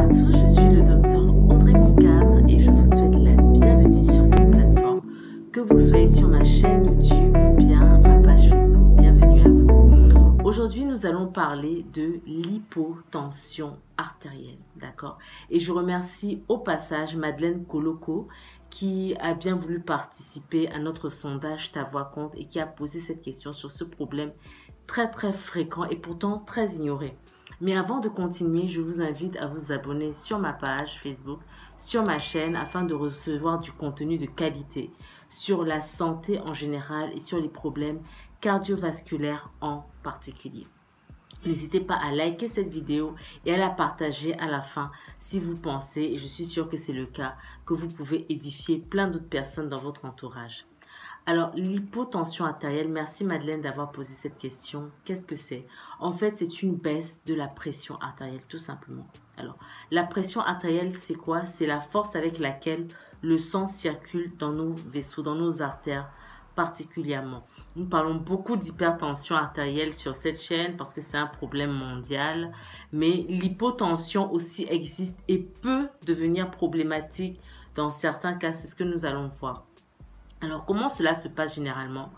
à tous, je suis le docteur Audrey Moncam et je vous souhaite la bienvenue sur cette plateforme. Que vous soyez sur ma chaîne YouTube ou bien ma page Facebook, bienvenue à vous. Aujourd'hui, nous allons parler de l'hypotension artérielle, d'accord? Et je remercie au passage Madeleine Coloco qui a bien voulu participer à notre sondage Ta Voix Compte et qui a posé cette question sur ce problème très fréquent et pourtant très ignoré. Mais avant de continuer, je vous invite à vous abonner sur ma page Facebook, sur ma chaîne, afin de recevoir du contenu de qualité sur la santé en général et sur les problèmes cardiovasculaires en particulier. N'hésitez pas à liker cette vidéo et à la partager à la fin si vous pensez, et je suis sûre que c'est le cas, que vous pouvez édifier plein d'autres personnes dans votre entourage. Alors, l'hypotension artérielle, merci Madeleine d'avoir posé cette question. Qu'est-ce que c'est? En fait, c'est une baisse de la pression artérielle, tout simplement. Alors, la pression artérielle, c'est quoi? C'est la force avec laquelle le sang circule dans nos vaisseaux, dans nos artères particulièrement. Nous parlons beaucoup d'hypertension artérielle sur cette chaîne parce que c'est un problème mondial, mais l'hypotension aussi existe et peut devenir problématique dans certains cas. C'est ce que nous allons voir. Alors, comment cela se passe généralement?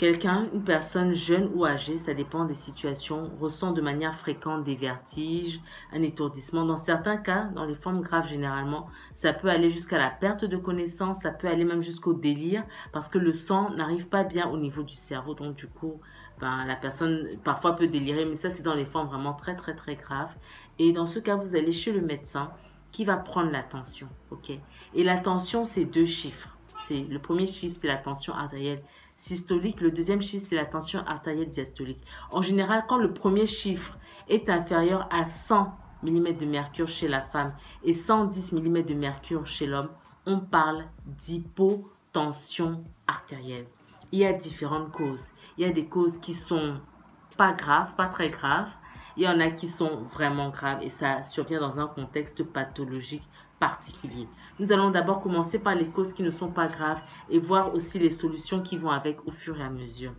Une personne jeune ou âgée, ça dépend des situations, ressent de manière fréquente des vertiges, un étourdissement. Dans certains cas, dans les formes graves généralement, ça peut aller jusqu'à la perte de connaissance, ça peut aller même jusqu'au délire parce que le sang n'arrive pas bien au niveau du cerveau. Donc du coup, la personne parfois peut délirer, mais ça c'est dans les formes vraiment très graves. Et dans ce cas, vous allez chez le médecin qui va prendre la tension, ok? Et la tension, c'est 2 chiffres. Le premier chiffre, c'est la tension artérielle systolique. Le deuxième chiffre, c'est la tension artérielle diastolique. En général, quand le premier chiffre est inférieur à 100 mm de mercure chez la femme et 110 mm de mercure chez l'homme, on parle d'hypotension artérielle. Il y a différentes causes. Il y a des causes qui sont pas graves, pas très graves. Il y en a qui sont vraiment graves et ça survient dans un contexte pathologique particulier. Nous allons d'abord commencer par les causes qui ne sont pas graves et voir aussi les solutions qui vont avec au fur et à mesure.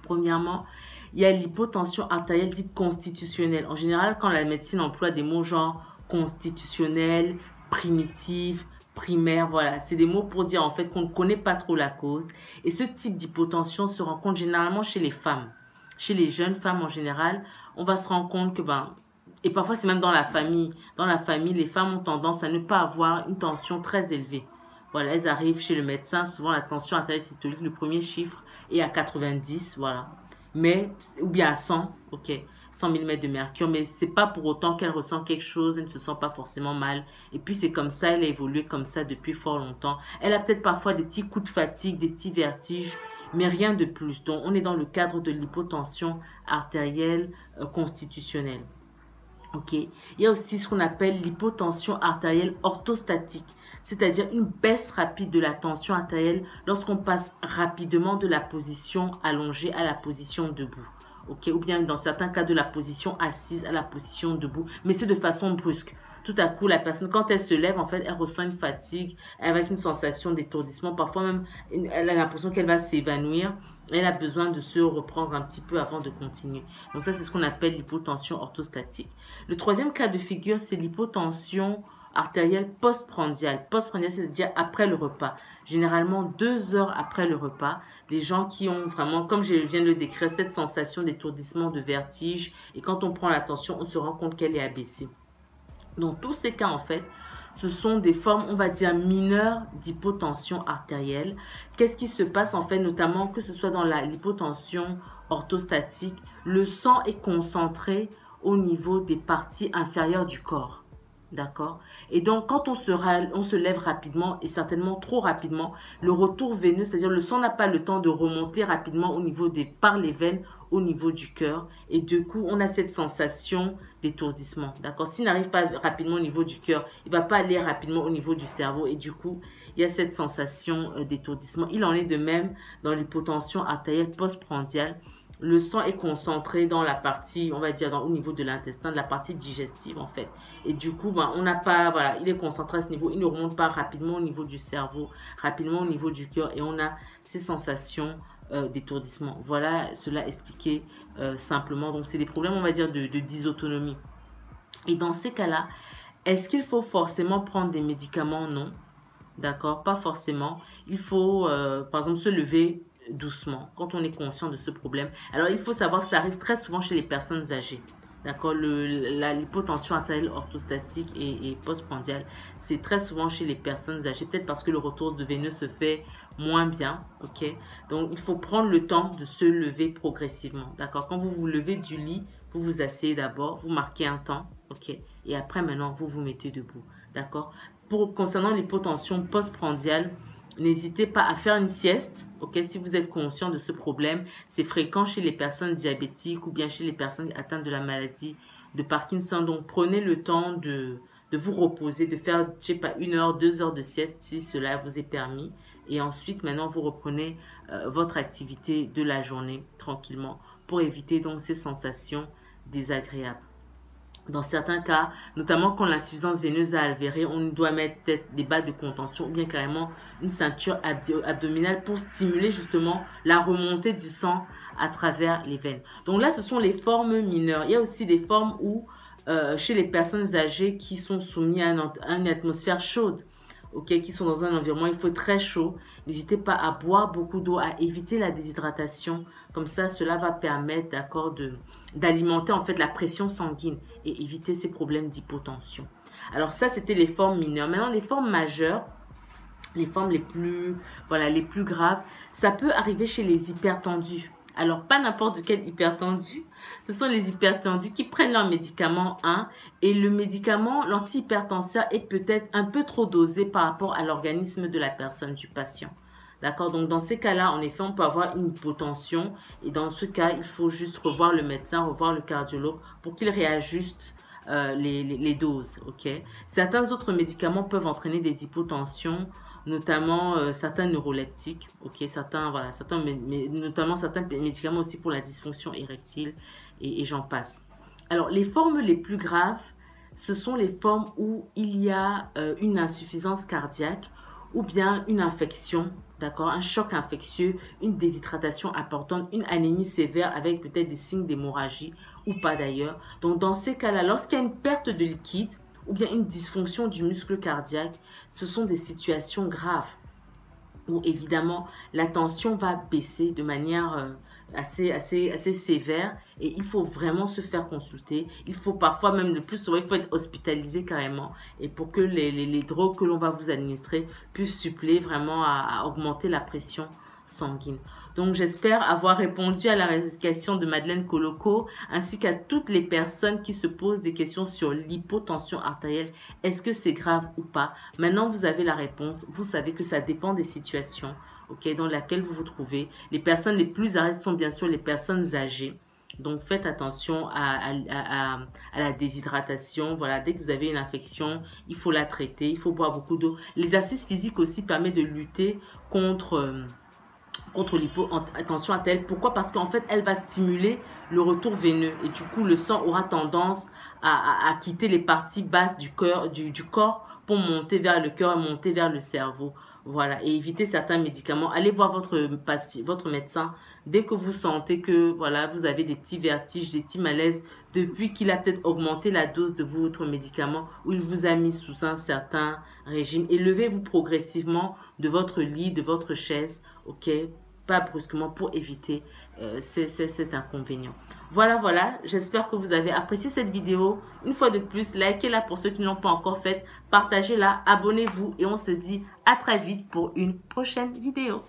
Premièrement, il y a l'hypotension artérielle dite constitutionnelle. En général, quand la médecine emploie des mots genre constitutionnel, primitive, primaire, voilà, c'est des mots pour dire en fait qu'on ne connaît pas trop la cause. Et ce type d'hypotension se rencontre généralement chez les femmes. Chez les jeunes femmes en général, on va se rendre compte que et parfois c'est même dans la famille. Dans la famille, les femmes ont tendance à ne pas avoir une tension très élevée. Voilà, elles arrivent chez le médecin, souvent la tension artérielle systolique, le premier chiffre est à 90, voilà. Ou bien à 100, ok, 100 mm de mercure, mais c'est pas pour autant qu'elle ressent quelque chose, elle ne se sent pas forcément mal. Et puis c'est comme ça, elle a évolué comme ça depuis fort longtemps. Elle a peut-être parfois des petits coups de fatigue, des petits vertiges, mais rien de plus. Donc on est dans le cadre de l'hypotension artérielle constitutionnelle. Ok. Il y a aussi ce qu'on appelle l'hypotension artérielle orthostatique, c'est-à-dire une baisse rapide de la tension artérielle lorsqu'on passe rapidement de la position allongée à la position debout. Ok. Ou bien dans certains cas de la position assise à la position debout, mais c'est de façon brusque. Tout à coup, la personne, quand elle se lève, en fait, elle ressent une fatigue avec une sensation d'étourdissement. Parfois même, elle a l'impression qu'elle va s'évanouir. Elle a besoin de se reprendre un petit peu avant de continuer. Donc ça, c'est ce qu'on appelle l'hypotension orthostatique. Le troisième cas de figure, c'est l'hypotension artérielle postprandiale. Postprandiale, c'est-à-dire après le repas. Généralement, 2 heures après le repas, les gens qui ont vraiment, comme je viens de le décrire, cette sensation d'étourdissement, de vertige. Et quand on prend la tension, on se rend compte qu'elle est abaissée. Dans tous ces cas, en fait, ce sont des formes, on va dire, mineures d'hypotension artérielle. Qu'est-ce qui se passe, en fait, notamment que ce soit dans l'hypotension orthostatique, le sang est concentré au niveau des parties inférieures du corps. D'accord? Et donc, quand on se lève rapidement, et certainement trop rapidement, le retour veineux, c'est-à-dire le sang n'a pas le temps de remonter rapidement au niveau par les veines, au niveau du cœur. Et du coup, on a cette sensation d'étourdissement. D'accord? S'il n'arrive pas rapidement au niveau du cœur, il ne va pas aller rapidement au niveau du cerveau. Et du coup, il y a cette sensation d'étourdissement. Il en est de même dans l'hypotension artérielle postprandiale. Le sang est concentré dans la partie, on va dire, au niveau de l'intestin, de la partie digestive, en fait. Et du coup, on n'a pas, voilà, il est concentré à ce niveau. Il ne remonte pas rapidement au niveau du cerveau, rapidement au niveau du cœur. Et on a ces sensations d'étourdissement. Voilà, cela expliqué simplement. Donc, c'est des problèmes, on va dire, de dysautonomie. Et dans ces cas-là, est-ce qu'il faut forcément prendre des médicaments? Non. D'accord? Pas forcément. Il faut, par exemple, se lever doucement quand on est conscient de ce problème. Alors, il faut savoir que ça arrive très souvent chez les personnes âgées. D'accord? L'hypotension artérielle orthostatique et postprandiale, c'est très souvent chez les personnes âgées. Peut-être parce que le retour de veineux se fait moins bien. Ok? Donc, il faut prendre le temps de se lever progressivement. D'accord? Quand vous vous levez du lit, vous vous asseyez d'abord, vous marquez un temps. Ok? Et après, maintenant, vous vous mettez debout. D'accord? Concernant l'hypotension postprandiale, n'hésitez pas à faire une sieste, ok, si vous êtes conscient de ce problème. C'est fréquent chez les personnes diabétiques ou bien chez les personnes atteintes de la maladie de Parkinson. Donc, prenez le temps de vous reposer, de faire, je sais pas, 1 heure, 2 heures de sieste si cela vous est permis. Et ensuite, maintenant, vous reprenez votre activité de la journée tranquillement pour éviter donc ces sensations désagréables. Dans certains cas, notamment quand l'insuffisance veineuse a avéré, on doit mettre peut-être des bas de contention ou bien carrément une ceinture abdominale pour stimuler justement la remontée du sang à travers les veines. Donc là, ce sont les formes mineures. Il y a aussi des formes où, chez les personnes âgées qui sont soumises à une atmosphère chaude, okay, qui sont dans un environnement, il faut très chaud. N'hésitez pas à boire beaucoup d'eau, à éviter la déshydratation. Comme ça, cela va permettre, d'accord, d'alimenter en fait la pression sanguine et éviter ces problèmes d'hypotension. Alors ça, c'était les formes mineures. Maintenant, les formes majeures, les formes les plus graves, ça peut arriver chez les hypertendus. Alors, pas n'importe quel hypertendu, ce sont les hypertendus qui prennent leur médicament 1 et le médicament, l'antihypertenseur, est peut-être un peu trop dosé par rapport à l'organisme de la personne, du patient. D'accord? Donc, dans ces cas-là, en effet, on peut avoir une hypotension et dans ce cas, il faut juste revoir le médecin, revoir le cardiologue pour qu'il réajuste les doses. Ok? Certains autres médicaments peuvent entraîner des hypotensions, notamment certains neuroleptiques, ok, notamment certains médicaments aussi pour la dysfonction érectile et j'en passe. Alors, les formes les plus graves, ce sont les formes où il y a une insuffisance cardiaque ou bien une infection, d'accord, un choc infectieux, une déshydratation importante, une anémie sévère avec peut-être des signes d'hémorragie ou pas d'ailleurs. Donc, dans ces cas-là, lorsqu'il y a une perte de liquide, ou bien une dysfonction du muscle cardiaque, ce sont des situations graves où évidemment la tension va baisser de manière assez sévère et il faut vraiment se faire consulter. Il faut parfois même le plus souvent, il faut être hospitalisé carrément et pour que les drogues que l'on va vous administrer puissent suppléer vraiment à augmenter la pression sanguine. Donc, j'espère avoir répondu à la question de Madeleine Coloco ainsi qu'à toutes les personnes qui se posent des questions sur l'hypotension artérielle. Est-ce que c'est grave ou pas? Maintenant, vous avez la réponse. Vous savez que ça dépend des situations, okay, dans lesquelles vous vous trouvez. Les personnes les plus à risque sont bien sûr les personnes âgées. Donc, faites attention à la déshydratation. Voilà, dès que vous avez une infection, il faut la traiter. Il faut boire beaucoup d'eau. L'exercice physique aussi permet de lutter contre l'hypotension artérielle. Pourquoi? Parce qu'en fait, elle va stimuler le retour veineux et du coup, le sang aura tendance à quitter les parties basses du corps pour monter vers le cœur et monter vers le cerveau. Voilà, et éviter certains médicaments. Allez voir votre médecin dès que vous sentez que voilà, vous avez des petits vertiges, des petits malaises, depuis qu'il a peut-être augmenté la dose de votre médicament ou il vous a mis sous un certain régime. Et levez-vous progressivement de votre lit, de votre chaise, ok? Pas brusquement pour éviter cet inconvénient. Voilà, j'espère que vous avez apprécié cette vidéo. Une fois de plus, likez-la pour ceux qui ne l'ont pas encore faite, partagez-la, abonnez-vous et on se dit à très vite pour une prochaine vidéo.